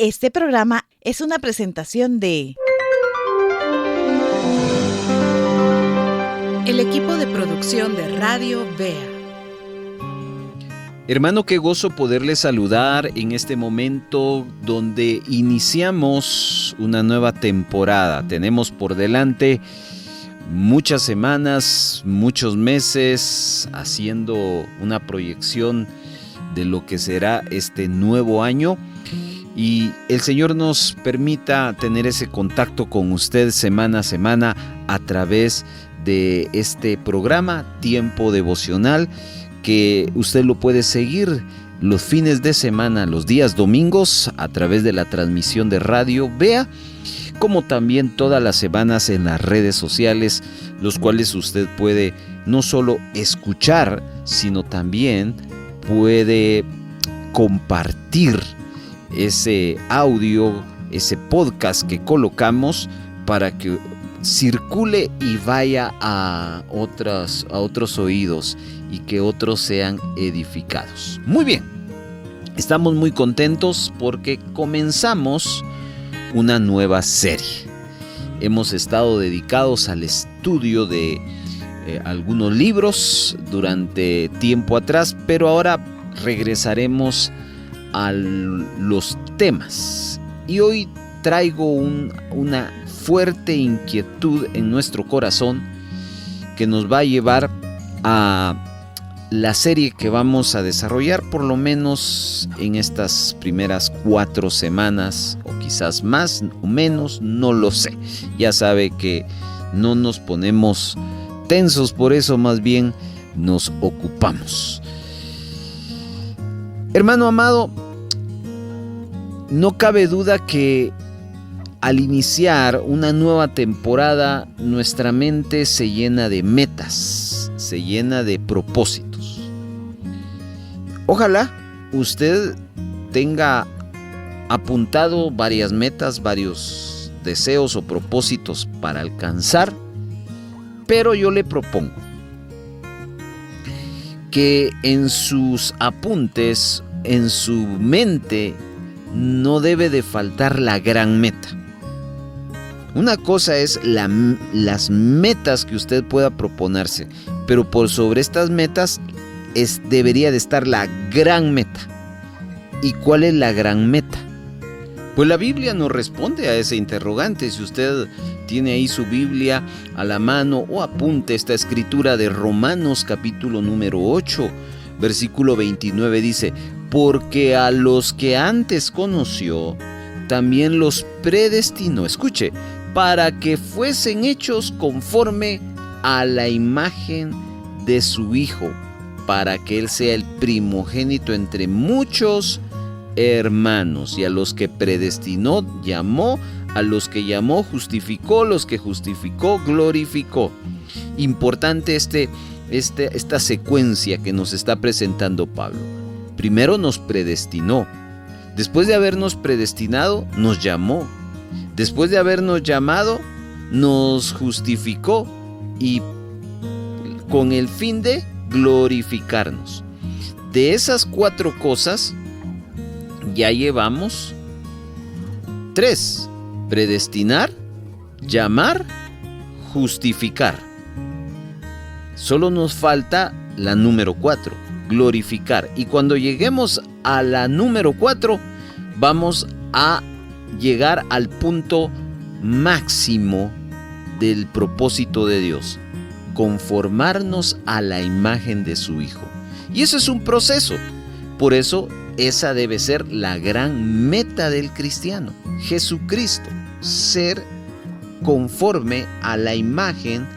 Este programa es una presentación de el equipo de producción de Radio Bea. Hermano, qué gozo poderle saludar en este momento donde iniciamos una nueva temporada. Tenemos por delante muchas semanas, muchos meses haciendo una proyección de lo que será este nuevo año. Y el Señor nos permita tener ese contacto con usted semana a semana a través de este programa Tiempo Devocional, que usted lo puede seguir los fines de semana, los días domingos, a través de la transmisión de Radio Bea, como también todas las semanas en las redes sociales, los cuales usted puede no solo escuchar, sino también puede compartir ese audio, ese podcast que colocamos para que circule y vaya a otros oídos y que otros sean edificados. Muy bien, estamos muy contentos porque comenzamos una nueva serie. Hemos estado dedicados al estudio de algunos libros durante tiempo atrás, pero ahora regresaremos a los temas. Y hoy traigo una fuerte inquietud en nuestro corazón que nos va a llevar a la serie que vamos a desarrollar por lo menos en estas primeras 4 semanas, o quizás más o menos, no lo sé. Ya sabe que no nos ponemos tensos por eso, más bien nos ocupamos. Hermano amado, no cabe duda que al iniciar una nueva temporada, nuestra mente se llena de metas, se llena de propósitos. Ojalá usted tenga apuntado varias metas, varios deseos o propósitos para alcanzar, pero yo le propongo que en sus apuntes, en su mente, no debe de faltar la gran meta. Una cosa es las metas que usted pueda proponerse, pero por sobre estas metas debería de estar la gran meta. ¿Y cuál es la gran meta? Pues la Biblia nos responde a ese interrogante. Si usted tiene ahí su Biblia a la mano o apunte esta escritura de Romanos capítulo número 8, versículo 29 dice: porque a los que antes conoció, también los predestinó. Escuche, para que fuesen hechos conforme a la imagen de su Hijo, para que Él sea el primogénito entre muchos hermanos. Y a los que predestinó, llamó; a los que llamó, justificó; los que justificó, glorificó. Importante esta secuencia que nos está presentando Pablo. Primero nos predestinó. Después de habernos predestinado, nos llamó. Después de habernos llamado, nos justificó, y con el fin de glorificarnos. De esas 4 cosas ya llevamos 3: predestinar, llamar, justificar. Solo nos falta la número 4, glorificar. Y cuando lleguemos a la número 4, vamos a llegar al punto máximo del propósito de Dios: conformarnos a la imagen de su Hijo. Y eso es un proceso. Por eso esa debe ser la gran meta del cristiano: Jesucristo, ser conforme a la imagen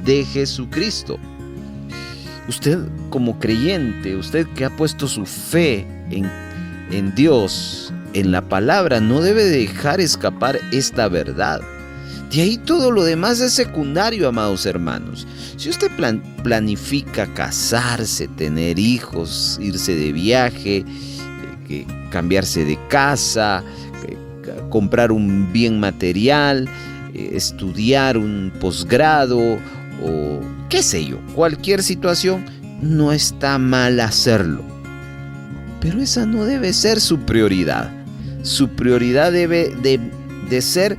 de Jesucristo. Usted como creyente, usted que ha puesto su fe en Dios, en la palabra, no debe dejar escapar esta verdad. De ahí todo lo demás es secundario, amados hermanos. Si usted planifica casarse, tener hijos, irse de viaje, cambiarse de casa, comprar un bien material, estudiar un posgrado o qué sé yo, cualquier situación, no está mal hacerlo. Pero esa no debe ser su prioridad. su prioridad debe de ser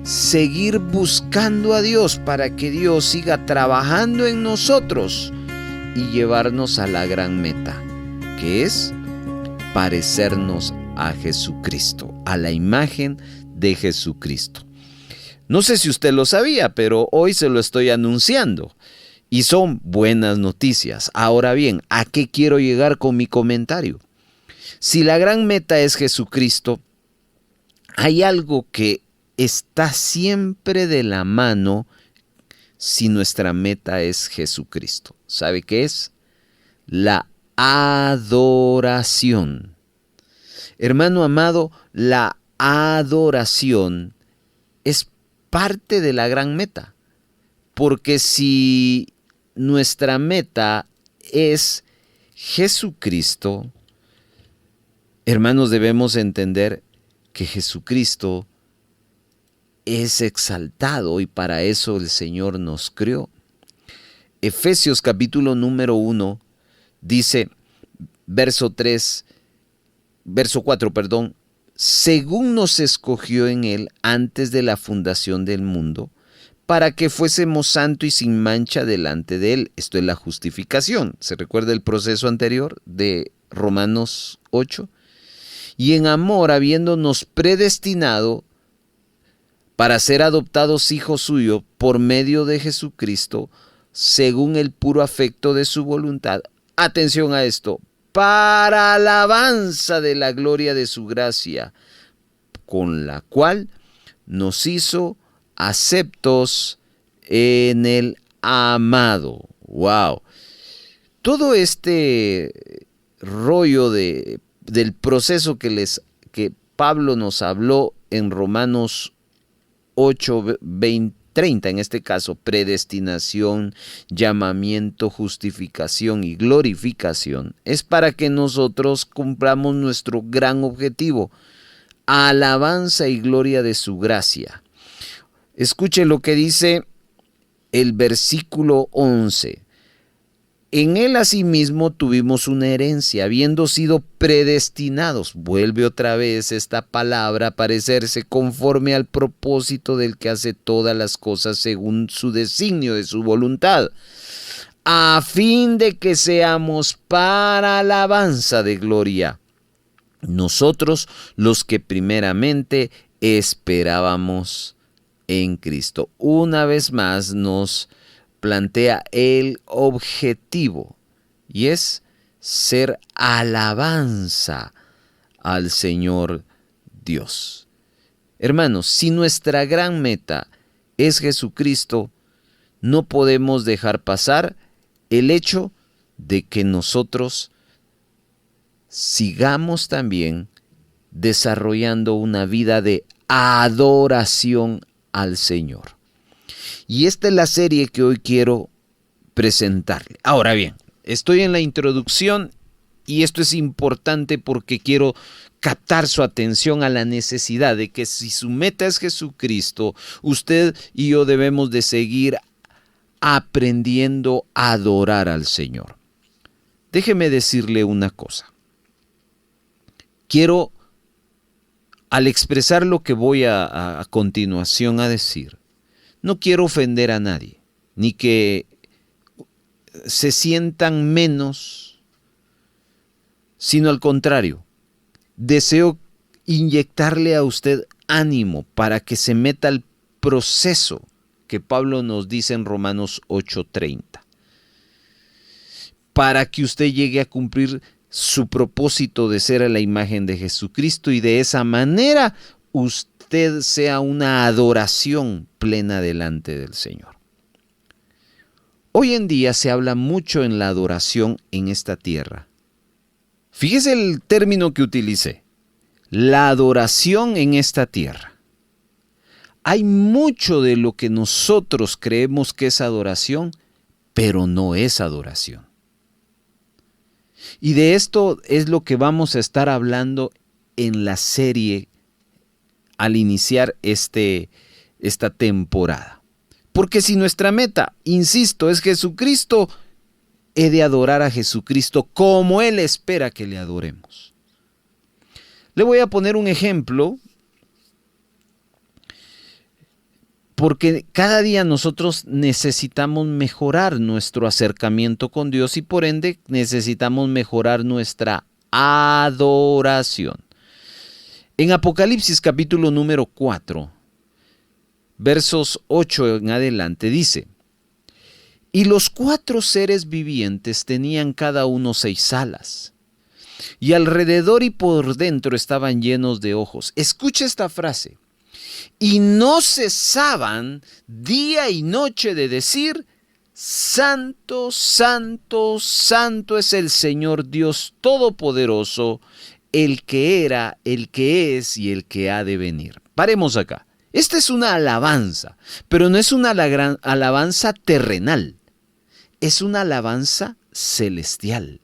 seguir buscando a Dios para que Dios siga trabajando en nosotros y llevarnos a la gran meta, que es parecernos a Jesucristo, a la imagen de Jesucristo. No sé si usted lo sabía, pero hoy se lo estoy anunciando y son buenas noticias. Ahora bien, ¿a qué quiero llegar con mi comentario? Si la gran meta es Jesucristo, hay algo que está siempre de la mano si nuestra meta es Jesucristo. ¿Sabe qué es? La adoración. Hermano amado, la adoración es parte de la gran meta. Porque si nuestra meta es Jesucristo, hermanos, debemos entender que Jesucristo es exaltado y para eso el Señor nos creó. Efesios capítulo número 1 dice, verso 4, según nos escogió en Él antes de la fundación del mundo, para que fuésemos santos y sin mancha delante de Él. Esto es la justificación. ¿Se recuerda el proceso anterior de Romanos 8? Y en amor, habiéndonos predestinado para ser adoptados hijos suyos por medio de Jesucristo, según el puro afecto de su voluntad. Atención a esto, para alabanza de la gloria de su gracia, con la cual nos hizo aceptos en el amado. ¡Wow! Todo este rollo del proceso que Pablo nos habló en Romanos 8, 20, 30, en este caso, predestinación, llamamiento, justificación y glorificación, es para que nosotros cumplamos nuestro gran objetivo, alabanza y gloria de su gracia. Escuche lo que dice el versículo 11. En él asimismo tuvimos una herencia, habiendo sido predestinados. Vuelve otra vez esta palabra a parecerse conforme al propósito del que hace todas las cosas según su designio de su voluntad, a fin de que seamos para alabanza de gloria, nosotros los que primeramente esperábamos en Cristo. Una vez más nos plantea el objetivo y es ser alabanza al Señor Dios. Hermanos, si nuestra gran meta es Jesucristo, no podemos dejar pasar el hecho de que nosotros sigamos también desarrollando una vida de adoración al Señor. Y esta es la serie que hoy quiero presentarle. Ahora bien, estoy en la introducción y esto es importante porque quiero captar su atención a la necesidad de que si su meta es Jesucristo, usted y yo debemos de seguir aprendiendo a adorar al Señor. Déjeme decirle una cosa. Quiero, al expresar lo que voy a continuación a decir, no quiero ofender a nadie, ni que se sientan menos, sino al contrario, deseo inyectarle a usted ánimo para que se meta al proceso que Pablo nos dice en Romanos 8:30, para que usted llegue a cumplir su propósito de ser a la imagen de Jesucristo y de esa manera usted sea una adoración plena delante del Señor. Hoy en día se habla mucho en la adoración en esta tierra. Fíjese el término que utilicé, la adoración en esta tierra. Hay mucho de lo que nosotros creemos que es adoración, pero no es adoración. Y de esto es lo que vamos a estar hablando en la serie al iniciar esta temporada. Porque si nuestra meta, insisto, es Jesucristo, he de adorar a Jesucristo como Él espera que le adoremos. Le voy a poner un ejemplo, porque cada día nosotros necesitamos mejorar nuestro acercamiento con Dios y por ende necesitamos mejorar nuestra adoración. En Apocalipsis capítulo número 4, versos 8 en adelante dice: y los 4 seres vivientes tenían cada uno 6 alas, y alrededor y por dentro estaban llenos de ojos. Escucha esta frase: y no cesaban día y noche de decir: Santo, santo, santo es el Señor Dios Todopoderoso, el que era, el que es y el que ha de venir. Paremos acá. Esta es una alabanza, pero no es una alabanza terrenal. Es una alabanza celestial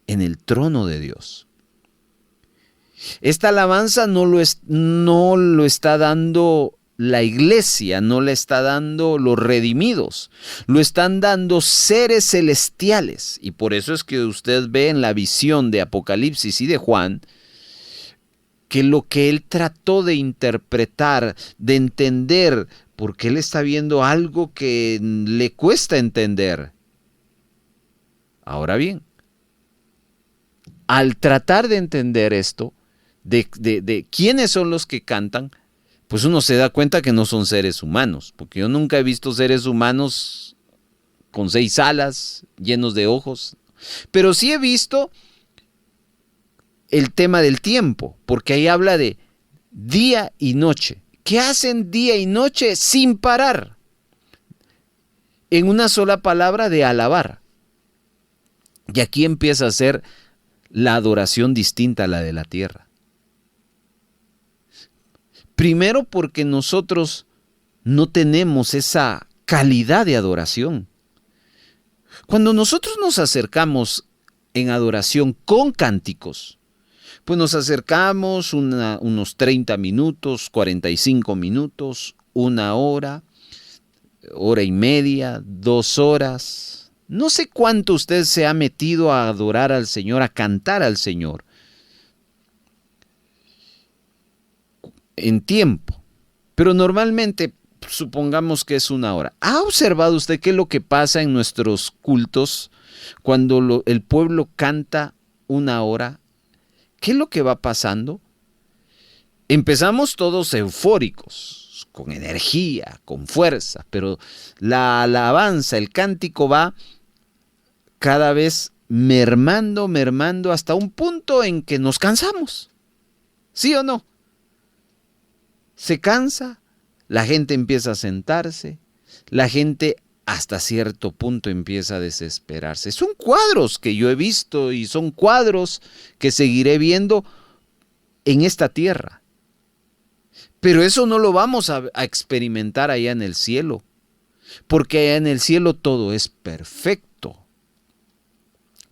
en el trono de Dios. Esta alabanza no lo está dando la iglesia, no la está dando los redimidos, lo están dando seres celestiales. Y por eso es que usted ve en la visión de Apocalipsis y de Juan que lo que él trató de interpretar, de entender, porque él está viendo algo que le cuesta entender. Ahora bien, al tratar de entender esto, de quiénes son los que cantan, pues uno se da cuenta que no son seres humanos, porque yo nunca he visto seres humanos con 6 alas, llenos de ojos, pero sí he visto el tema del tiempo, porque ahí habla de día y noche. ¿Qué hacen día y noche sin parar? En una sola palabra, de alabar. Y aquí empieza a ser la adoración distinta a la de la tierra. Primero porque nosotros no tenemos esa calidad de adoración. Cuando nosotros nos acercamos en adoración con cánticos, pues nos acercamos unos 30 minutos, 45 minutos, 1 hora, hora y media, 2 horas. No sé cuánto usted se ha metido a adorar al Señor, a cantar al Señor en tiempo, pero normalmente supongamos que es 1 hora. ¿Ha observado usted qué es lo que pasa en nuestros cultos cuando el pueblo canta 1 hora? ¿Qué es lo que va pasando? Empezamos todos eufóricos, con energía, con fuerza, pero la alabanza, el cántico va cada vez mermando hasta un punto en que nos cansamos. ¿Sí o no? Se cansa, la gente empieza a sentarse, la gente hasta cierto punto empieza a desesperarse. Son cuadros que yo he visto y son cuadros que seguiré viendo en esta tierra. Pero eso no lo vamos a experimentar allá en el cielo, porque allá en el cielo todo es perfecto.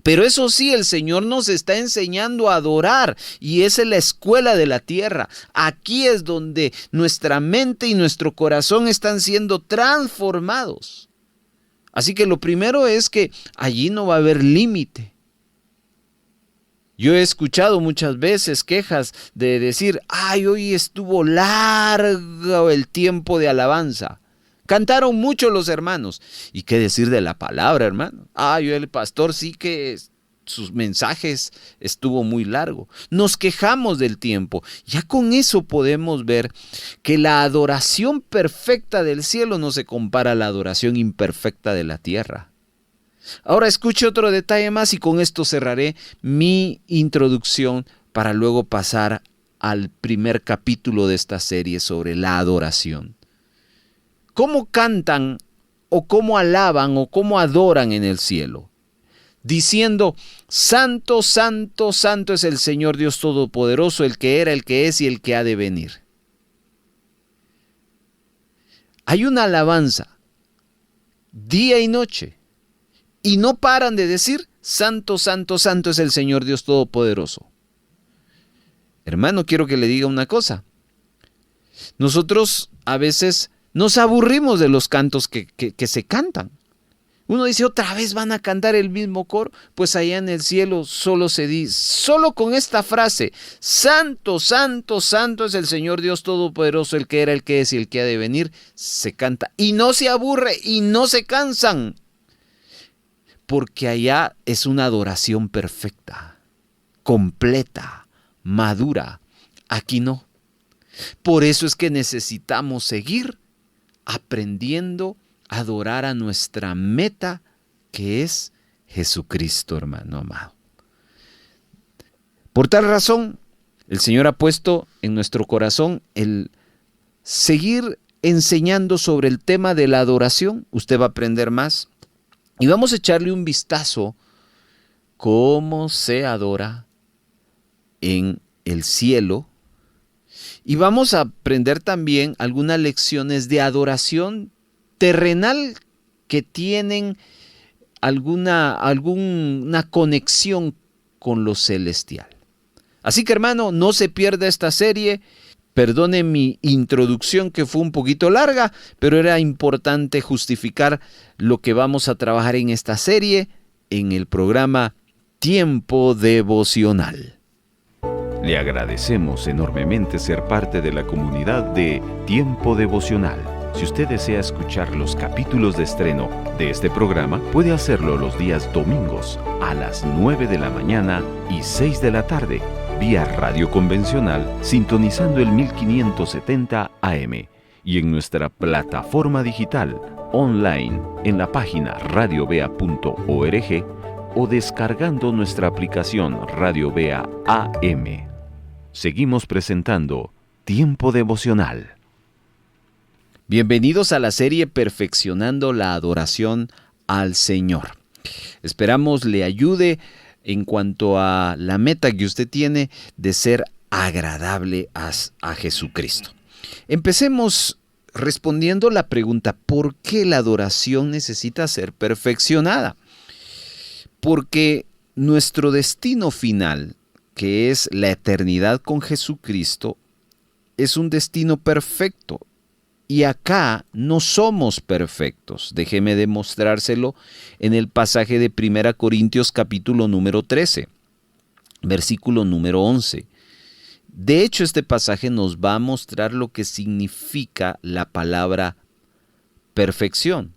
Pero eso sí, el Señor nos está enseñando a adorar y esa es la escuela de la tierra. Aquí es donde nuestra mente y nuestro corazón están siendo transformados. Así que lo primero es que allí no va a haber límite. Yo he escuchado muchas veces quejas de decir: ay, hoy estuvo largo el tiempo de alabanza. Cantaron mucho los hermanos. ¿Y qué decir de la palabra, hermano? Ay, el pastor sí que sus mensajes estuvo muy largo. Nos quejamos del tiempo. Ya con eso podemos ver que la adoración perfecta del cielo no se compara a la adoración imperfecta de la tierra. Ahora escuche otro detalle más y con esto cerraré mi introducción para luego pasar al primer capítulo de esta serie sobre la adoración. ¿Cómo cantan o cómo alaban o cómo adoran en el cielo? Diciendo: Santo, santo, santo es el Señor Dios Todopoderoso, el que era, el que es y el que ha de venir. Hay una alabanza día y noche y no paran de decir: Santo, santo, santo es el Señor Dios Todopoderoso. Hermano, quiero que le diga una cosa. Nosotros a veces nos aburrimos de los cantos que se cantan. Uno dice, otra vez van a cantar el mismo coro. Pues allá en el cielo solo se dice, solo con esta frase: Santo, santo, santo es el Señor Dios Todopoderoso, el que era, el que es y el que ha de venir. Se canta y no se aburre y no se cansan. Porque allá es una adoración perfecta, completa, madura. Aquí no. Por eso es que necesitamos seguir aprendiendo a adorar a nuestra meta, que es Jesucristo, hermano amado. Por tal razón, el Señor ha puesto en nuestro corazón el seguir enseñando sobre el tema de la adoración. Usted va a aprender más y vamos a echarle un vistazo cómo se adora en el cielo. Y vamos a aprender también algunas lecciones de adoración terrenal que tienen alguna conexión con lo celestial. Así que, hermano, no se pierda esta serie. Perdone mi introducción, que fue un poquito larga, pero era importante justificar lo que vamos a trabajar en esta serie en el programa Tiempo Devocional. Le agradecemos enormemente ser parte de la comunidad de Tiempo Devocional. Si usted desea escuchar los capítulos de estreno de este programa, puede hacerlo los días domingos a las 9 de la mañana y 6 de la tarde, vía radio convencional, sintonizando el 1570 AM y en nuestra plataforma digital online en la página radiovea.org o descargando nuestra aplicación Radio Vea AM. Seguimos presentando Tiempo Devocional. Bienvenidos a la serie Perfeccionando la Adoración al Señor. Esperamos le ayude en cuanto a la meta que usted tiene de ser agradable a Jesucristo. Empecemos respondiendo la pregunta: ¿por qué la adoración necesita ser perfeccionada? Porque nuestro destino final, que es la eternidad con Jesucristo, es un destino perfecto. Y acá no somos perfectos. Déjeme demostrárselo en el pasaje de 1 Corintios capítulo número 13, versículo número 11. De hecho, este pasaje nos va a mostrar lo que significa la palabra perfección.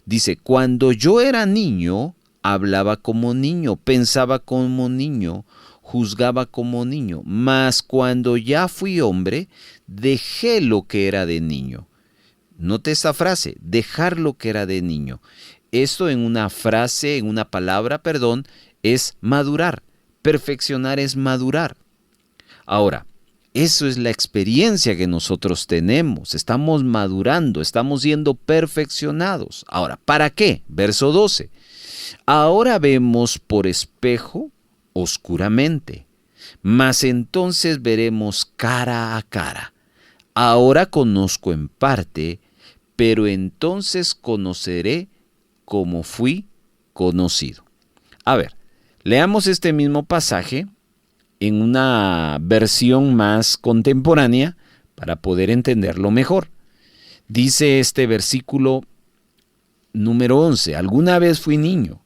Dice: cuando yo era niño, hablaba como niño, pensaba como niño, juzgaba como niño, mas cuando ya fui hombre, dejé lo que era de niño. Note esta frase: dejar lo que era de niño. Esto en una palabra, es madurar. Perfeccionar es madurar. Ahora, eso es la experiencia que nosotros tenemos. Estamos madurando, estamos siendo perfeccionados. Ahora, ¿para qué? Verso 12. Ahora vemos por espejo oscuramente, mas entonces veremos cara a cara. Ahora conozco en parte, pero entonces conoceré como fui conocido. A ver, leamos este mismo pasaje en una versión más contemporánea para poder entenderlo mejor. Dice este versículo número 11: alguna vez fui niño,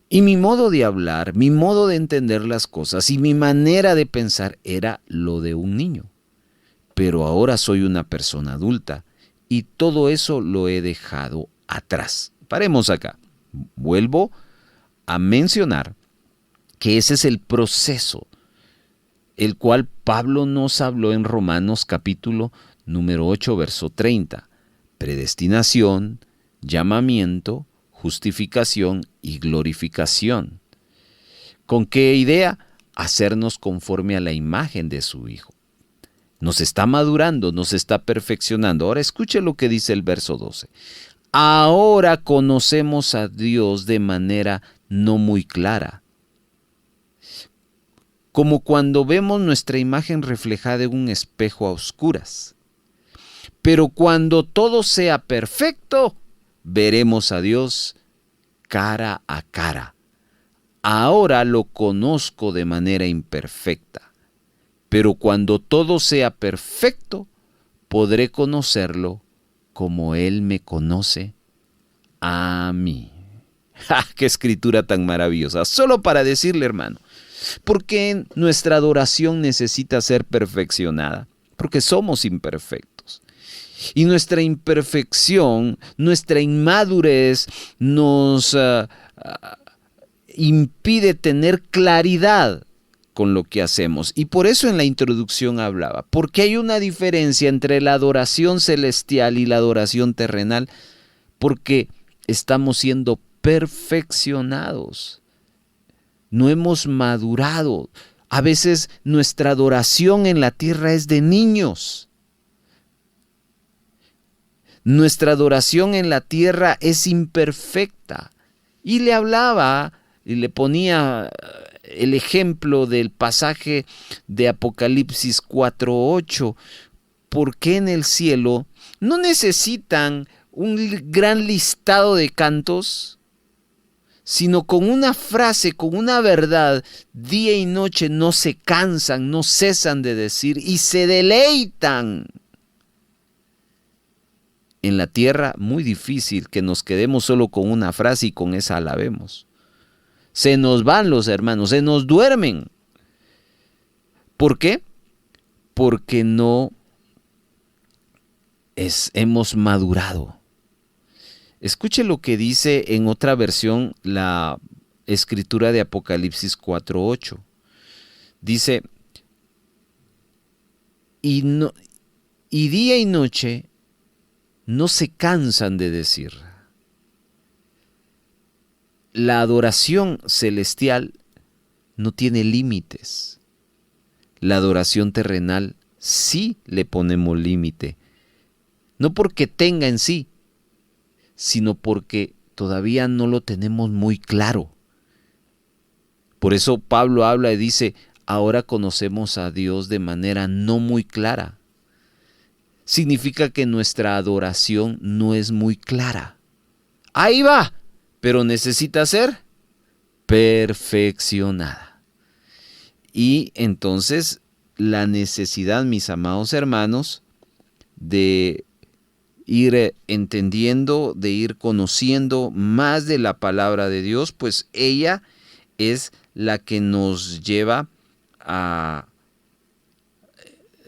y mi modo de hablar, mi modo de entender las cosas y mi manera de pensar era lo de un niño. Pero ahora soy una persona adulta y todo eso lo he dejado atrás. Paremos acá. Vuelvo a mencionar que ese es el proceso, el cual Pablo nos habló en Romanos capítulo número 8, verso 30. Predestinación, llamamiento, justificación y glorificación. ¿Con qué idea? Hacernos conforme a la imagen de su Hijo. Nos está madurando, nos está perfeccionando. Ahora escuche lo que dice el verso 12. Ahora conocemos a Dios de manera no muy clara, como cuando vemos nuestra imagen reflejada en un espejo a oscuras. Pero cuando todo sea perfecto, veremos a Dios cara a cara. Ahora lo conozco de manera imperfecta, pero cuando todo sea perfecto, podré conocerlo como Él me conoce a mí. ¡Ja! ¡Qué escritura tan maravillosa! Solo para decirle, hermano, ¿por qué nuestra adoración necesita ser perfeccionada? Porque somos imperfectos. Y nuestra imperfección, nuestra inmadurez nos impide tener claridad con lo que hacemos. Y por eso en la introducción hablaba, porque hay una diferencia entre la adoración celestial y la adoración terrenal, porque estamos siendo perfeccionados. No hemos madurado. A veces nuestra adoración en la tierra es de niños. Nuestra adoración en la tierra es imperfecta. Y le hablaba y le ponía el ejemplo del pasaje de Apocalipsis 4:8. ¿Por qué en el cielo no necesitan un gran listado de cantos? Sino con una frase, con una verdad, día y noche no se cansan, no cesan de decir y se deleitan. En la tierra, muy difícil que nos quedemos solo con una frase y con esa alabemos. Se nos van los hermanos, se nos duermen. ¿Por qué? Porque no hemos madurado. Escuche lo que dice en otra versión la escritura de Apocalipsis 4:8. Dice, y día y noche no se cansan de decir. La adoración celestial no tiene límites. La adoración terrenal sí le ponemos límite. No porque tenga en sí, sino porque todavía no lo tenemos muy claro. Por eso Pablo habla y dice, ahora conocemos a Dios de manera no muy clara. Significa que nuestra adoración no es muy clara. Ahí va, pero necesita ser perfeccionada. Y entonces la necesidad, mis amados hermanos, de ir entendiendo, de ir conociendo más de la palabra de Dios, pues ella es la que nos lleva a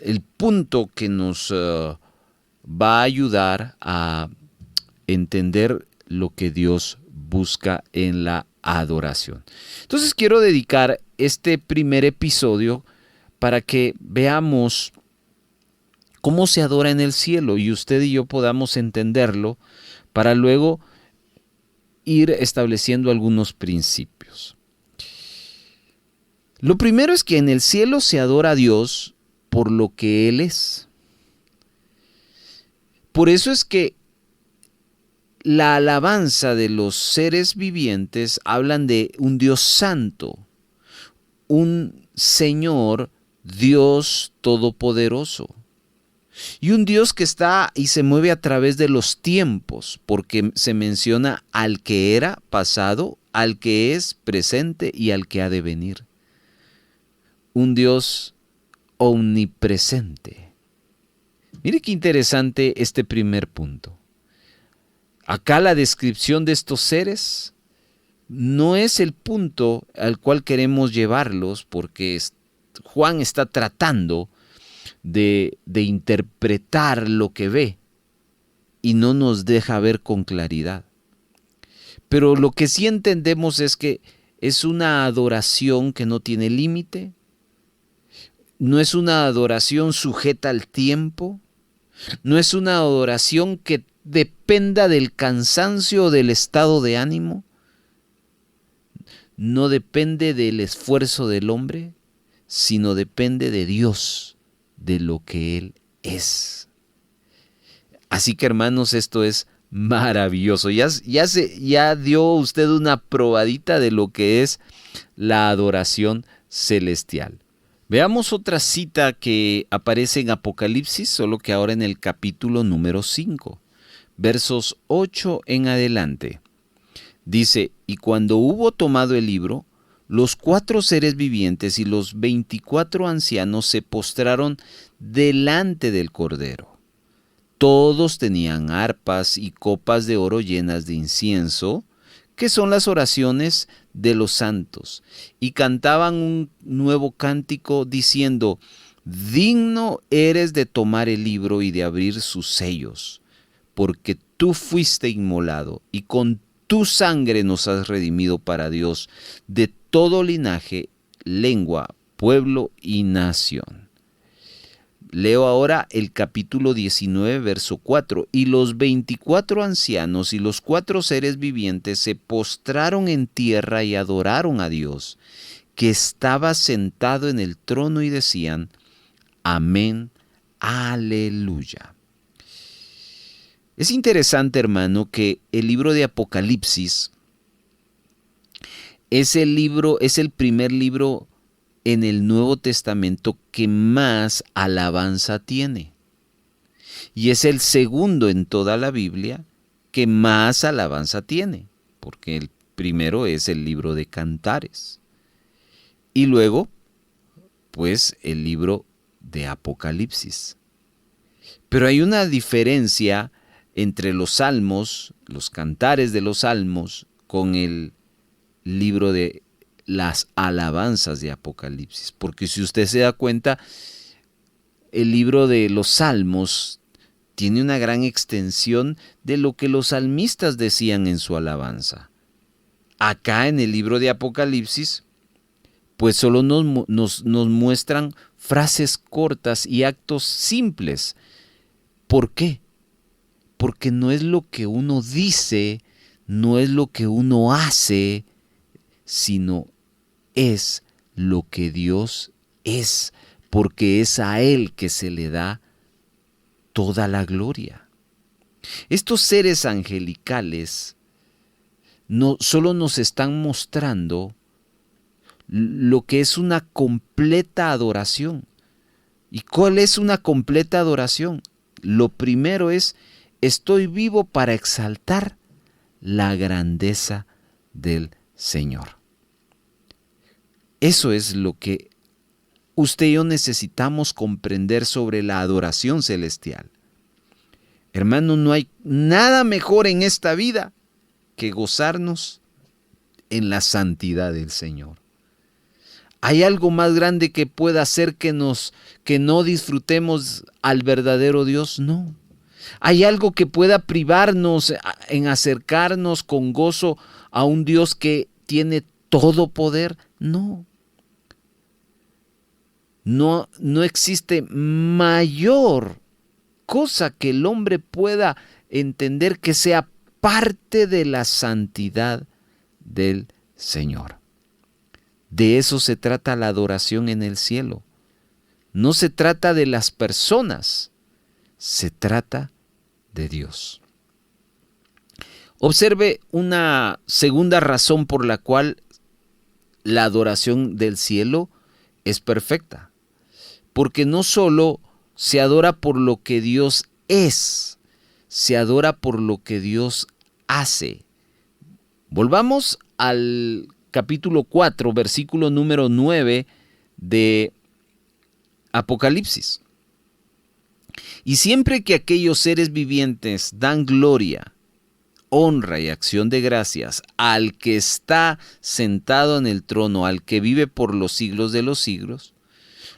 el punto que nos va a ayudar a entender lo que Dios busca en la adoración. Entonces quiero dedicar este primer episodio para que veamos cómo se adora en el cielo y usted y yo podamos entenderlo para luego ir estableciendo algunos principios. Lo primero es que en el cielo se adora a Dios por lo que Él es. Por eso es que la alabanza de los seres vivientes hablan de un Dios santo, un Señor Dios todopoderoso. Y un Dios que está y se mueve a través de los tiempos, porque se menciona al que era pasado, al que es presente y al que ha de venir. Un Dios omnipresente. Mire qué interesante este primer punto. Acá la descripción de estos seres no es el punto al cual queremos llevarlos, porque Juan está tratando de interpretar lo que ve y no nos deja ver con claridad. Pero lo que sí entendemos es que es una adoración que no tiene límite, no es una adoración sujeta al tiempo, no es una adoración que dependa del cansancio o del estado de ánimo, no depende del esfuerzo del hombre, sino depende de Dios, de lo que Él es. Así que hermanos, esto es maravilloso. Ya dio usted una probadita de lo que es la adoración celestial. Veamos otra cita que aparece en Apocalipsis, solo que ahora en el capítulo número 5, versos 8 en adelante. Dice, y cuando hubo tomado el libro, los 4 seres vivientes y los 24 ancianos se postraron delante del Cordero, Todos tenían arpas y copas de oro llenas de incienso, que son las oraciones de los santos, y cantaban un nuevo cántico diciendo: digno eres de tomar el libro y de abrir sus sellos, porque tú fuiste inmolado y con tu sangre nos has redimido para Dios de todo linaje, lengua, pueblo y nación. Leo ahora el capítulo 19, verso 4. Y los 24 ancianos y los 4 seres vivientes se postraron en tierra y adoraron a Dios, que estaba sentado en el trono, y decían: amén, aleluya. Es interesante, hermano, que el libro de Apocalipsis es el primer libro en el Nuevo Testamento que más alabanza tiene. Y es el segundo en toda la Biblia que más alabanza tiene, porque el primero es el libro de Cantares. Y luego, pues, el libro de Apocalipsis. Pero hay una diferencia entre los salmos, los cantares de los salmos, con el libro de las alabanzas de Apocalipsis. Porque si usted se da cuenta, el libro de los salmos tiene una gran extensión de lo que los salmistas decían en su alabanza. Acá en el libro de Apocalipsis, pues solo nos muestran frases cortas y actos simples. ¿Por qué? Porque no es lo que uno dice, no es lo que uno hace, sino es lo que Dios es, porque es a Él que se le da toda la gloria. Estos seres angelicales no solo nos están mostrando lo que es una completa adoración. ¿Y cuál es una completa adoración? Lo primero es: estoy vivo para exaltar la grandeza del Señor. Eso es lo que usted y yo necesitamos comprender sobre la adoración celestial. Hermano, no hay nada mejor en esta vida que gozarnos en la santidad del Señor. ¿Hay algo más grande que pueda hacer que no disfrutemos al verdadero Dios? No. ¿Hay algo que pueda privarnos en acercarnos con gozo a un Dios que tiene todo poder? No. No existe mayor cosa que el hombre pueda entender que sea parte de la santidad del Señor. De eso se trata la adoración en el cielo. No se trata de las personas, se trata de Dios. Observe una segunda razón por la cual la adoración del cielo es perfecta. Porque no solo se adora por lo que Dios es, se adora por lo que Dios hace. Volvamos al capítulo 4, versículo número 9 de Apocalipsis. Y siempre que aquellos seres vivientes dan gloria, honra y acción de gracias al que está sentado en el trono, al que vive por los siglos de los siglos,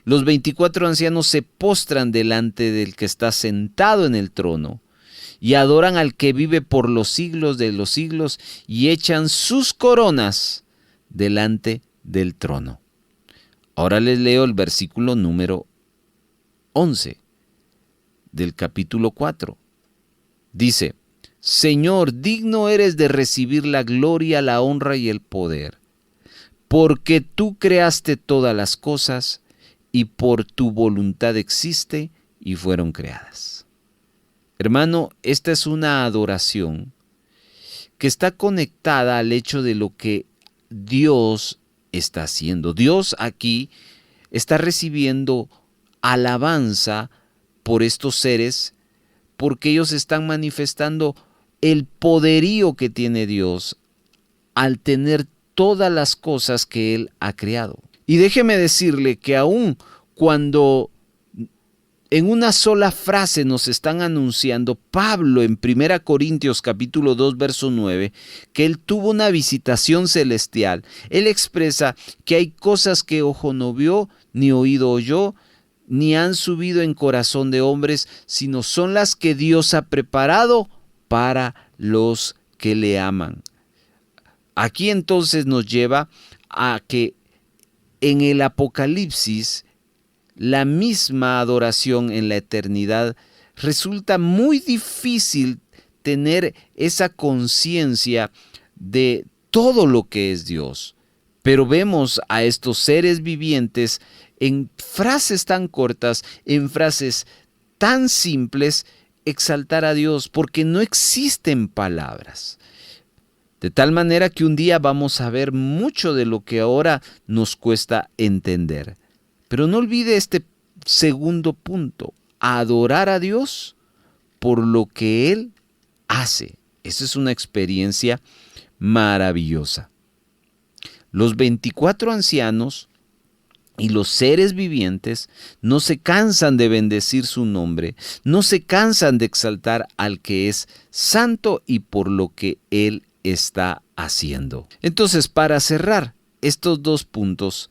los 24 ancianos se postran delante del que está sentado en el trono y adoran al que vive por los siglos de los siglos y echan sus coronas delante del trono. Ahora les leo el versículo número 11 del capítulo 4. Dice: Señor, digno eres de recibir la gloria, la honra y el poder, porque tú creaste todas las cosas y por tu voluntad existe y fueron creadas. Hermano, esta es una adoración que está conectada al hecho de lo que Dios está haciendo. Dios aquí está recibiendo alabanza por estos seres porque ellos están manifestando el poderío que tiene Dios al tener todas las cosas que Él ha creado. Y déjeme decirle que aun cuando En una sola frase nos están anunciando Pablo en 1 Corintios capítulo 2, verso 9, que él tuvo una visitación celestial. Él expresa que hay cosas que ojo no vio, ni oído oyó, ni han subido en corazón de hombres, sino son las que Dios ha preparado para los que le aman. Aquí entonces nos lleva a que en el Apocalipsis la misma adoración en la eternidad resulta muy difícil tener esa conciencia de todo lo que es Dios. Pero vemos a estos seres vivientes en frases tan cortas, en frases tan simples, exaltar a Dios, porque no existen palabras. De tal manera que un día vamos a ver mucho de lo que ahora nos cuesta entender. Pero no olvide este segundo punto, adorar a Dios por lo que Él hace. Esa es una experiencia maravillosa. Los 24 ancianos y los seres vivientes no se cansan de bendecir su nombre, no se cansan de exaltar al que es santo y por lo que Él está haciendo. Entonces, para cerrar estos dos puntos,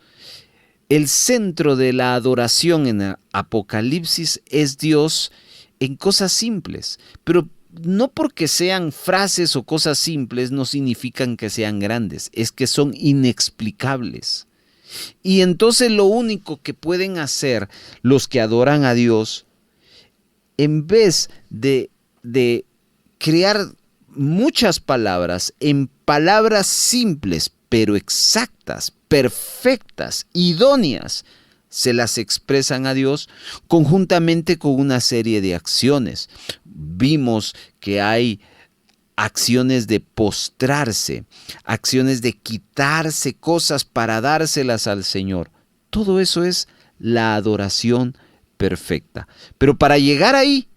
el centro de la adoración en Apocalipsis es Dios en cosas simples, pero no porque sean frases o cosas simples no significan que sean grandes, es que son inexplicables. Y entonces lo único que pueden hacer los que adoran a Dios, en vez de crear muchas palabras en palabras simples, pero exactas, perfectas, idóneas, se las expresan a Dios conjuntamente con una serie de acciones. Vimos que hay acciones de postrarse, acciones de quitarse cosas para dárselas al Señor. Todo eso es la adoración perfecta. Pero para llegar ahí,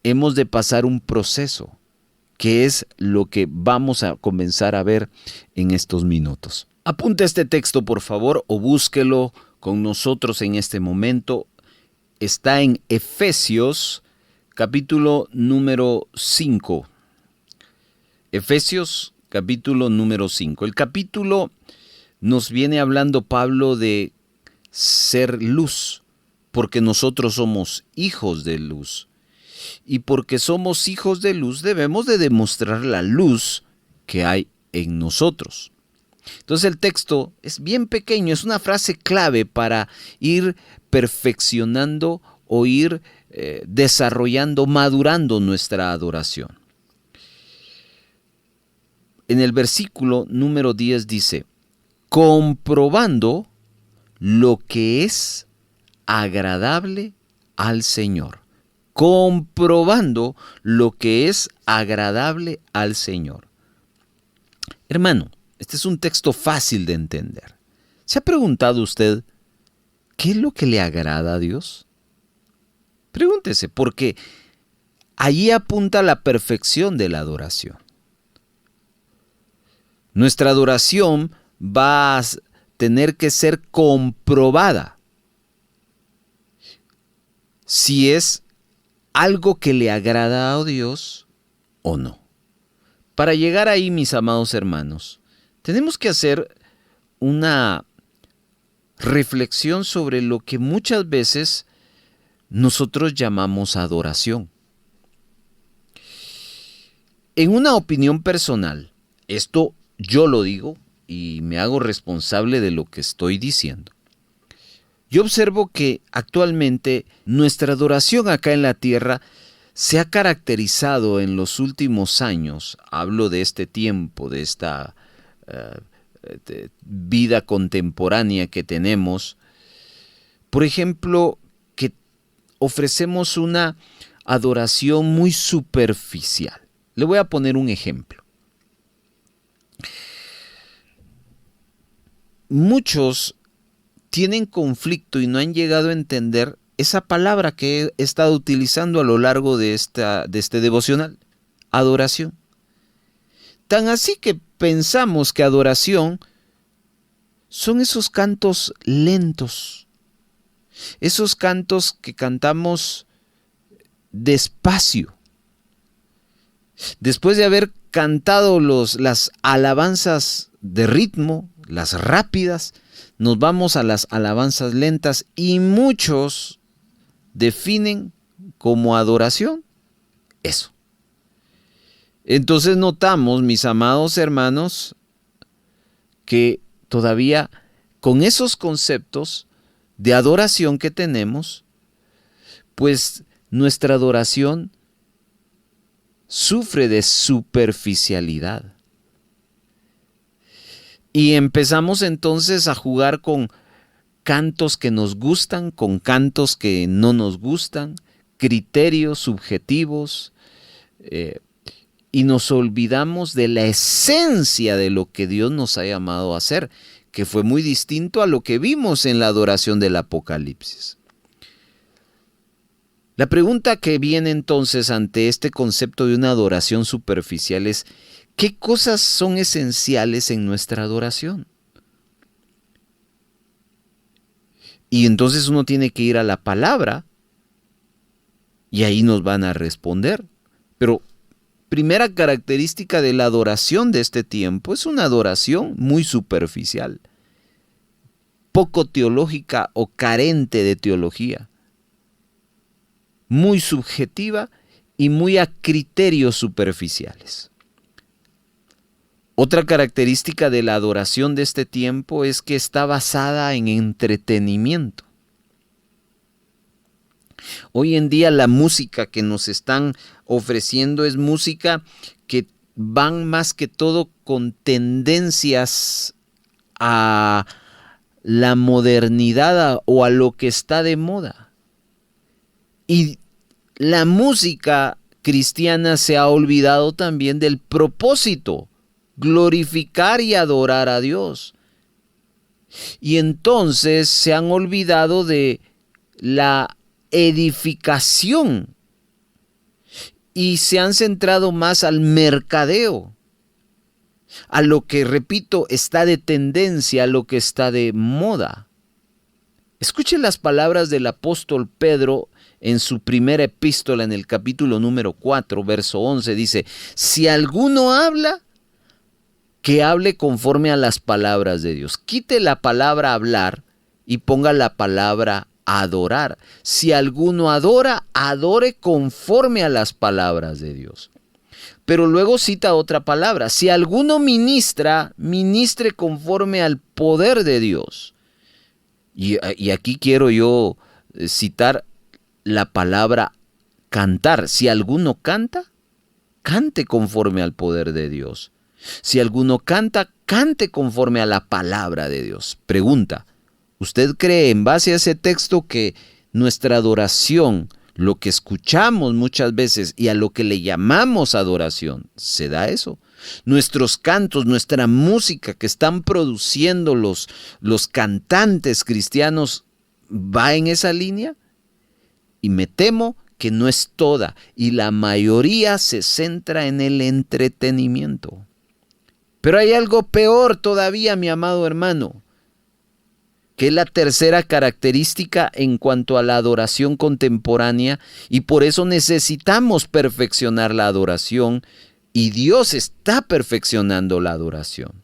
hemos de pasar un proceso, que es lo que vamos a comenzar a ver en estos minutos. Apunte este texto, por favor, o búsquelo con nosotros en este momento. Está en Efesios, capítulo número 5. Efesios, capítulo número 5. El capítulo nos viene hablando Pablo de ser luz, porque nosotros somos hijos de luz. Y porque somos hijos de luz, debemos de demostrar la luz que hay en nosotros. Entonces el texto es bien pequeño, es una frase clave para ir perfeccionando o ir desarrollando, madurando nuestra adoración. En el versículo número 10 dice, comprobando lo que es agradable al Señor. Comprobando lo que es agradable al Señor. Hermano, este es un texto fácil de entender. ¿Se ha preguntado usted qué es lo que le agrada a Dios? Pregúntese, porque allí apunta la perfección de la adoración. Nuestra adoración va a tener que ser comprobada si es algo que le agrada a Dios o no. Para llegar ahí, mis amados hermanos, tenemos que hacer una reflexión sobre lo que muchas veces nosotros llamamos adoración. En una opinión personal, esto yo lo digo y me hago responsable de lo que estoy diciendo. Yo observo que actualmente nuestra adoración acá en la tierra se ha caracterizado en los últimos años, hablo de este tiempo, de esta vida contemporánea que tenemos, por ejemplo, que ofrecemos una adoración muy superficial. Le voy a poner un ejemplo. Muchos tienen conflicto y no han llegado a entender esa palabra que he estado utilizando a lo largo de este devocional, adoración. Tan así que pensamos que adoración son esos cantos lentos, Esos cantos que cantamos despacio. Después de haber cantado las alabanzas de ritmo, las rápidas, nos vamos a las alabanzas lentas y muchos definen como adoración eso. Entonces notamos, mis amados hermanos, que todavía con esos conceptos de adoración que tenemos, pues nuestra adoración sufre de superficialidad. Y empezamos entonces a jugar con cantos que nos gustan, con cantos que no nos gustan, criterios subjetivos, y nos olvidamos de la esencia de lo que Dios nos ha llamado a hacer, que fue muy distinto a lo que vimos en la adoración del Apocalipsis. La pregunta que viene entonces ante este concepto de una adoración superficial es: ¿qué cosas son esenciales en nuestra adoración? Y entonces uno tiene que ir a la palabra y ahí nos van a responder. Pero primera característica de la adoración de este tiempo es una adoración muy superficial, poco teológica o carente de teología, muy subjetiva y muy a criterios superficiales. Otra característica de la adoración de este tiempo es que está basada en entretenimiento. Hoy en día la música que nos están ofreciendo es música que van más que todo con tendencias a la modernidad o a lo que está de moda. Y la música cristiana se ha olvidado también del propósito: glorificar y adorar a Dios. Y entonces se han olvidado de la edificación y se han centrado más al mercadeo, a lo que, repito, está de tendencia, a lo que está de moda. Escuchen las palabras del apóstol Pedro en su primera epístola, en el capítulo número 4, verso 11, dice: si alguno habla, que hable conforme a las palabras de Dios. Quite la palabra hablar y ponga la palabra adorar. Si alguno adora, adore conforme a las palabras de Dios. Pero luego cita otra palabra: si alguno ministra, ministre conforme al poder de Dios. Y aquí quiero yo citar la palabra cantar. Si alguno canta, cante conforme al poder de Dios. Si alguno canta, cante conforme a la palabra de Dios. Pregunta: ¿usted cree en base a ese texto que nuestra adoración, lo que escuchamos muchas veces y a lo que le llamamos adoración, se da eso? Nuestros cantos, nuestra música que están produciendo los cantantes cristianos, ¿va en esa línea? Y me temo que no es toda, y la mayoría se centra en el entretenimiento. Pero hay algo peor todavía, mi amado hermano, que es la tercera característica en cuanto a la adoración contemporánea, y por eso necesitamos perfeccionar la adoración, y Dios está perfeccionando la adoración.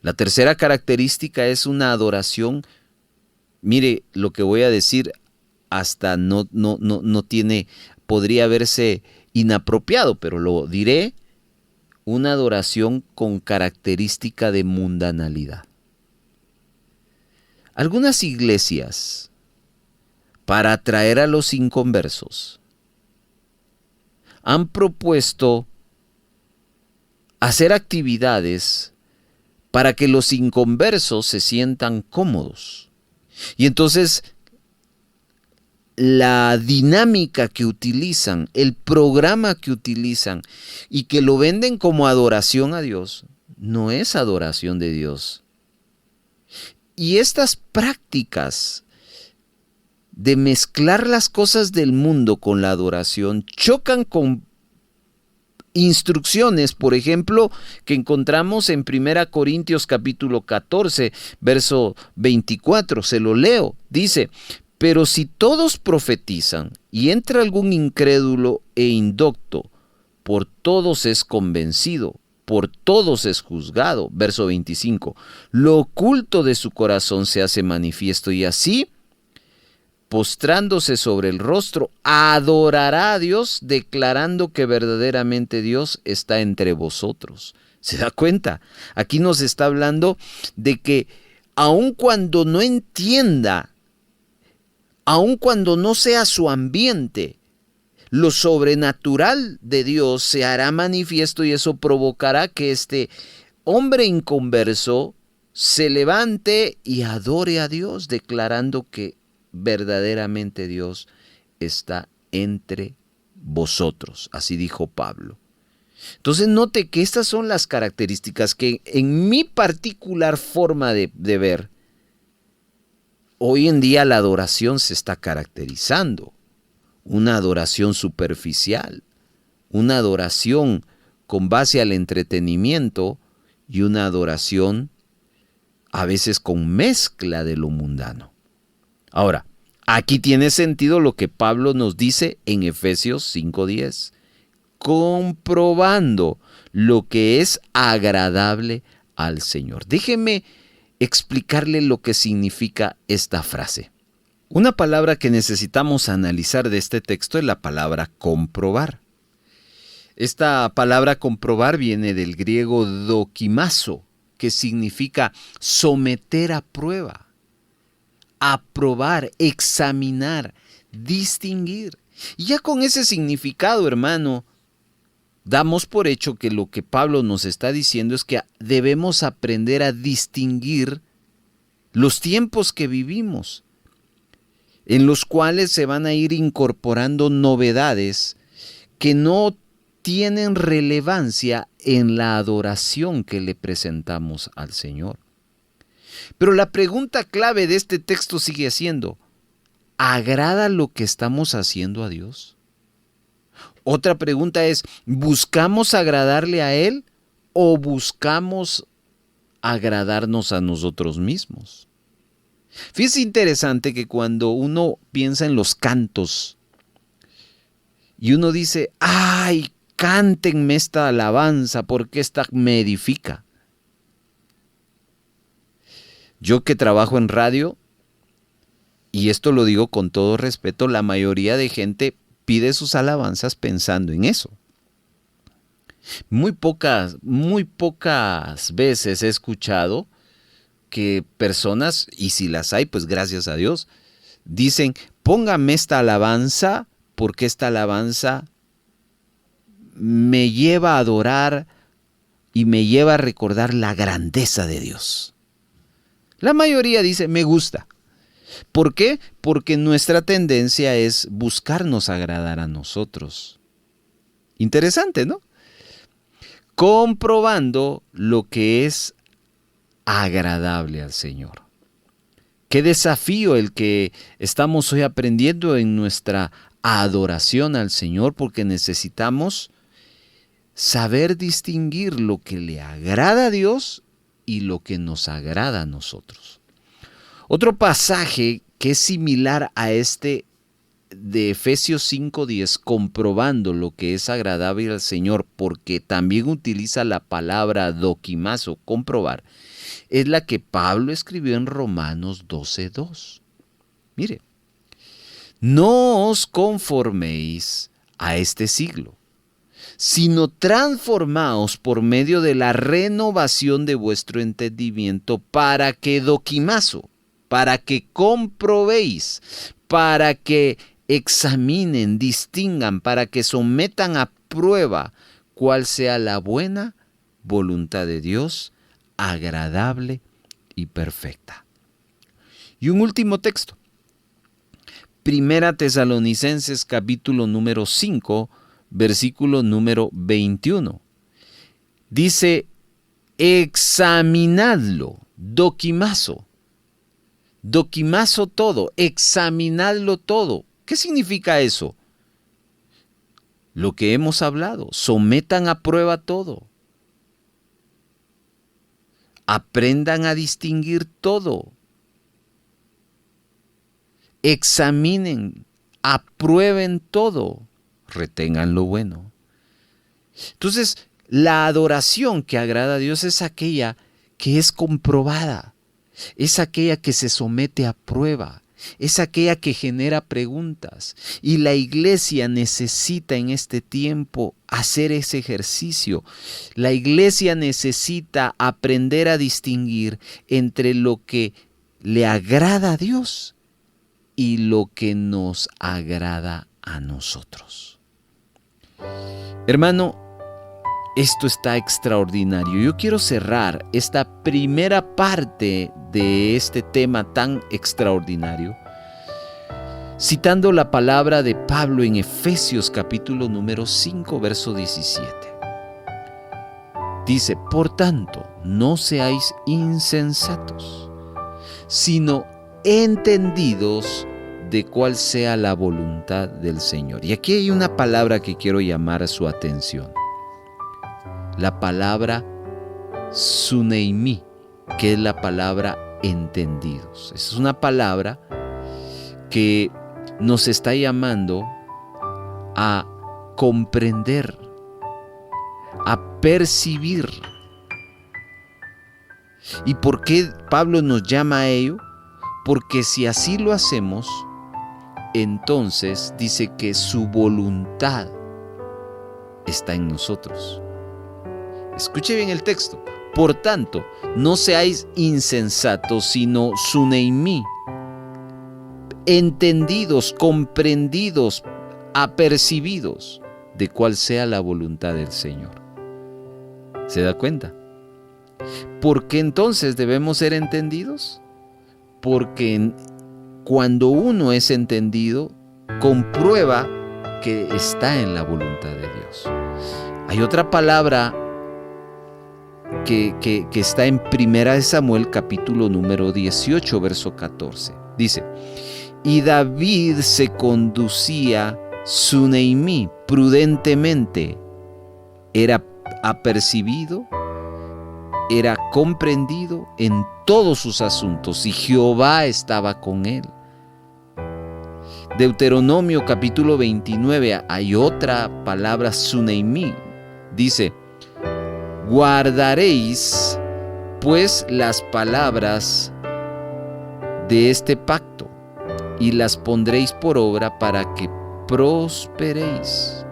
La tercera característica es una adoración, mire lo que voy a decir, hasta no tiene, podría verse inapropiado, pero lo diré: una adoración con característica de mundanalidad. Algunas iglesias, para atraer a los inconversos, han propuesto hacer actividades para que los inconversos se sientan cómodos. Y entonces la dinámica que utilizan, el programa que utilizan y que lo venden como adoración a Dios, no es adoración de Dios. Y estas prácticas de mezclar las cosas del mundo con la adoración chocan con instrucciones, por ejemplo, que encontramos en 1 Corintios capítulo 14, verso 24, se lo leo, dice: pero si todos profetizan y entra algún incrédulo e indocto, por todos es convencido, por todos es juzgado. Verso 25, lo oculto de su corazón se hace manifiesto y así, postrándose sobre el rostro, adorará a Dios, declarando que verdaderamente Dios está entre vosotros. ¿Se da cuenta? Aquí nos está hablando de que aun cuando no entienda, aun cuando no sea su ambiente, lo sobrenatural de Dios se hará manifiesto y eso provocará que este hombre inconverso se levante y adore a Dios, declarando que verdaderamente Dios está entre vosotros. Así dijo Pablo. Entonces note que estas son las características que en mi particular forma de ver, hoy en día la adoración se está caracterizando. Una adoración superficial, una adoración con base al entretenimiento y una adoración a veces con mezcla de lo mundano. Ahora, aquí tiene sentido lo que Pablo nos dice en Efesios 5:10, comprobando lo que es agradable al Señor. Déjeme explicarle lo que significa esta frase. Una palabra que necesitamos analizar de este texto es la palabra comprobar. Esta palabra comprobar viene del griego dokimazo, que significa someter a prueba, aprobar, examinar, distinguir. Y ya con ese significado, hermano, damos por hecho que lo que Pablo nos está diciendo es que debemos aprender a distinguir los tiempos que vivimos, en los cuales se van a ir incorporando novedades que no tienen relevancia en la adoración que le presentamos al Señor. Pero la pregunta clave de este texto sigue siendo: ¿agrada lo que estamos haciendo a Dios? Otra pregunta es: ¿buscamos agradarle a Él o buscamos agradarnos a nosotros mismos? Fíjese interesante que cuando uno piensa en los cantos y uno dice: ¡ay, cántenme esta alabanza porque esta me edifica! Yo que trabajo en radio, y esto lo digo con todo respeto, la mayoría de gente pide sus alabanzas pensando en eso. Muy pocas veces he escuchado que personas, y si las hay, pues gracias a Dios, dicen: póngame esta alabanza porque esta alabanza me lleva a adorar y me lleva a recordar la grandeza de Dios. La mayoría dice: me gusta. ¿Por qué? Porque nuestra tendencia es buscarnos agradar a nosotros. Interesante, ¿no? Comprobando lo que es agradable al Señor. Qué desafío el que estamos hoy aprendiendo en nuestra adoración al Señor, porque necesitamos saber distinguir lo que le agrada a Dios y lo que nos agrada a nosotros. Otro pasaje que es similar a este de Efesios 5:10, comprobando lo que es agradable al Señor, porque también utiliza la palabra dokimazo, comprobar, es la que Pablo escribió en Romanos 12:2. Mire: no os conforméis a este siglo, sino transformaos por medio de la renovación de vuestro entendimiento, para que dokimazo, para que comprobéis, para que examinen, distingan, para que sometan a prueba cuál sea la buena voluntad de Dios, agradable y perfecta. Y un último texto. Primera Tesalonicenses capítulo número 5, versículo número 21. Dice: examinadlo, dokimazo. Dokimazo todo, examinadlo todo. ¿Qué significa eso? lo que hemos hablado, sometan a prueba todo. Aprendan a distinguir todo. Examinen, aprueben todo, retengan lo bueno. Entonces, la adoración que agrada a Dios es aquella que es comprobada, es aquella que se somete a prueba, es aquella que genera preguntas. Y la iglesia necesita en este tiempo hacer ese ejercicio. La iglesia necesita aprender a distinguir entre lo que le agrada a Dios y lo que nos agrada a nosotros. Hermano, esto está extraordinario. Yo quiero cerrar esta primera parte de este tema tan extraordinario citando la palabra de Pablo en Efesios capítulo número 5, verso 17. Dice, por tanto, no seáis insensatos, sino entendidos de cuál sea la voluntad del Señor. Y aquí hay una palabra que quiero llamar a su atención. La palabra suneimi, que es la palabra entendidos. Es una palabra que nos está llamando a comprender, a percibir. ¿Y por qué Pablo nos llama a ello? Porque si así lo hacemos, entonces dice que su voluntad está en nosotros. Escuche bien el texto. Por tanto, no seáis insensatos, sino suneimi, entendidos, comprendidos, apercibidos de cuál sea la voluntad del Señor. ¿Se da cuenta? ¿Por qué entonces debemos ser entendidos? Porque cuando uno es entendido, comprueba que está en la voluntad de Dios. Hay otra palabra que está en 1 Samuel capítulo número 18, verso 14. Dice, y David se conducía suneimi prudentemente, era apercibido, era comprendido en todos sus asuntos, y Jehová estaba con él. Deuteronomio capítulo 29, hay otra palabra suneimi, dice, guardaréis pues las palabras de este pacto y las pondréis por obra para que prosperéis.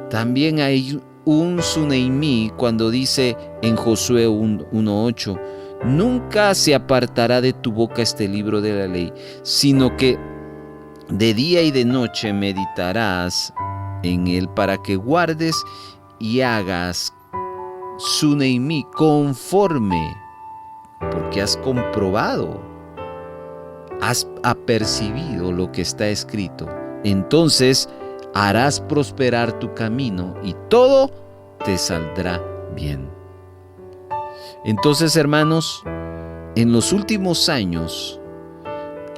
También hay un suneimi cuando dice en Josué 1:8, nunca se apartará de tu boca este libro de la ley, sino que de día y de noche meditarás en él para que guardes y hagas suneimi conforme, porque has comprobado, has apercibido lo que está escrito. Entonces harás prosperar tu camino y todo te saldrá bien. Entonces, hermanos, en los últimos años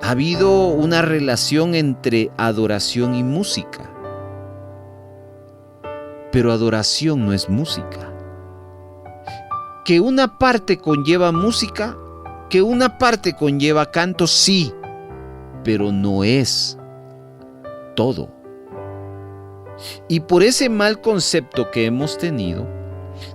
ha habido una relación entre adoración y música. Pero adoración no es música. Que una parte conlleva música, que una parte conlleva canto, sí, pero no es todo. Y por ese mal concepto que hemos tenido,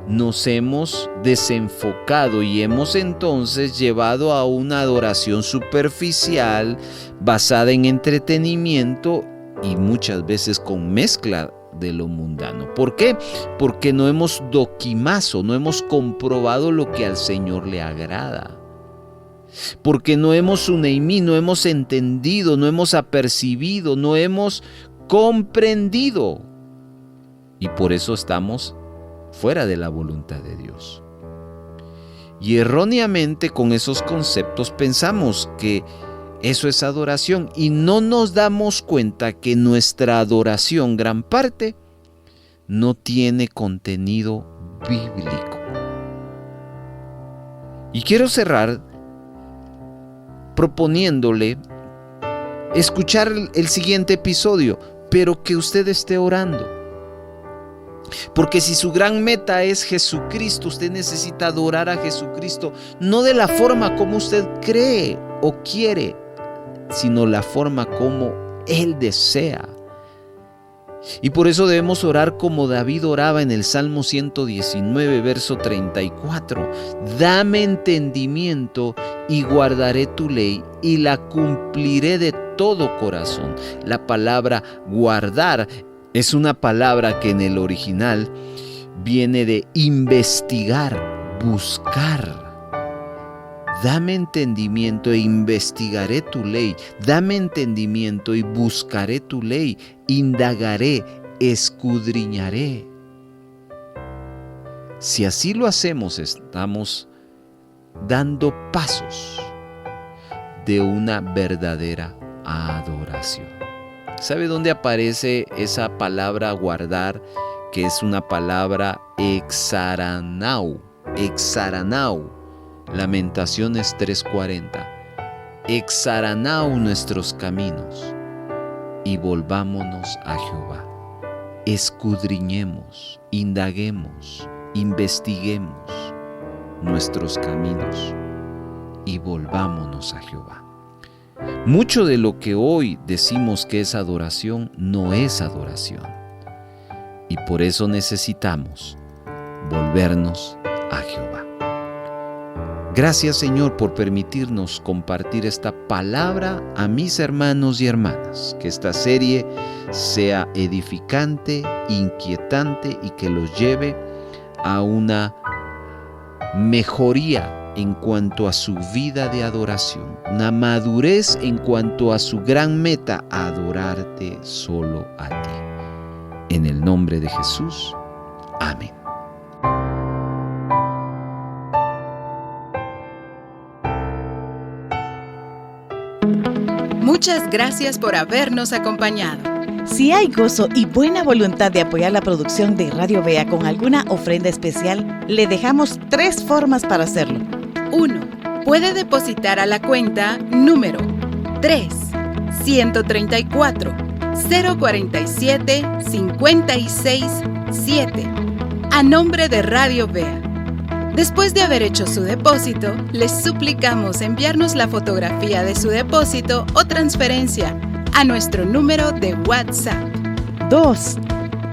nos hemos desenfocado y hemos entonces llevado a una adoración superficial basada en entretenimiento y muchas veces con mezcla de lo mundano. ¿Por qué? Porque no hemos doquimazo, no hemos comprobado lo que al Señor le agrada. Porque no hemos suneimi, no hemos entendido, no hemos apercibido, no hemos comprendido. Y por eso estamos fuera de la voluntad de Dios. Y erróneamente con esos conceptos pensamos que eso es adoración y no nos damos cuenta que nuestra adoración, gran parte, no tiene contenido bíblico. Y quiero cerrar proponiéndole escuchar el siguiente episodio, pero que usted esté orando. Porque si su gran meta es Jesucristo, usted necesita adorar a Jesucristo, no de la forma como usted cree o quiere, sino la forma como Él desea. Y por eso debemos orar como David oraba en el Salmo 119, verso 34. Dame entendimiento y guardaré tu ley y la cumpliré de todo corazón. La palabra guardar es una palabra que en el original viene de investigar, buscar. Dame entendimiento e investigaré tu ley. Dame entendimiento y buscaré tu ley. Indagaré, escudriñaré. Si así lo hacemos, estamos dando pasos de una verdadera adoración. ¿Sabe dónde aparece esa palabra guardar? Que es una palabra exaranau. Exaranau. Lamentaciones 3:40. Exaranau nuestros caminos y volvámonos a Jehová. Escudriñemos, indaguemos, investiguemos nuestros caminos y volvámonos a Jehová. Mucho de lo que hoy decimos que es adoración no es adoración. Y por eso necesitamos volvernos a Jehová. Gracias, Señor, por permitirnos compartir esta palabra a mis hermanos y hermanas. Que esta serie sea edificante, inquietante y que los lleve a una mejoría en cuanto a su vida de adoración, una madurez en cuanto a su gran meta, adorarte solo a ti. En el nombre de Jesús. Amén. Muchas gracias por habernos acompañado. Si hay gozo y buena voluntad de apoyar la producción de Radio Vea con alguna ofrenda especial, le dejamos 3 formas para hacerlo. 1. Puede depositar a la cuenta número 3-134-047-56-7 a nombre de Radio Vea. Después de haber hecho su depósito, les suplicamos enviarnos la fotografía de su depósito o transferencia a nuestro número de WhatsApp. 2.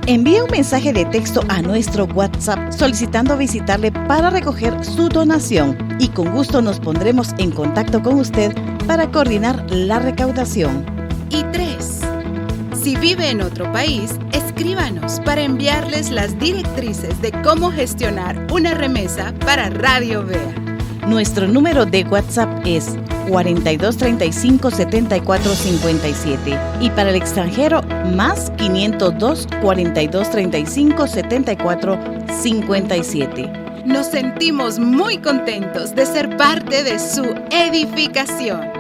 Envía un mensaje de texto a nuestro WhatsApp solicitando visitarle para recoger su donación y con gusto nos pondremos en contacto con usted para coordinar la recaudación. Y 3. Si vive en otro país, escríbanos para enviarles las directrices de cómo gestionar una remesa para Radio Vea. Nuestro número de WhatsApp es 4235 7457 y para el extranjero más 502 4235 7457. Nos sentimos muy contentos de ser parte de su edificación.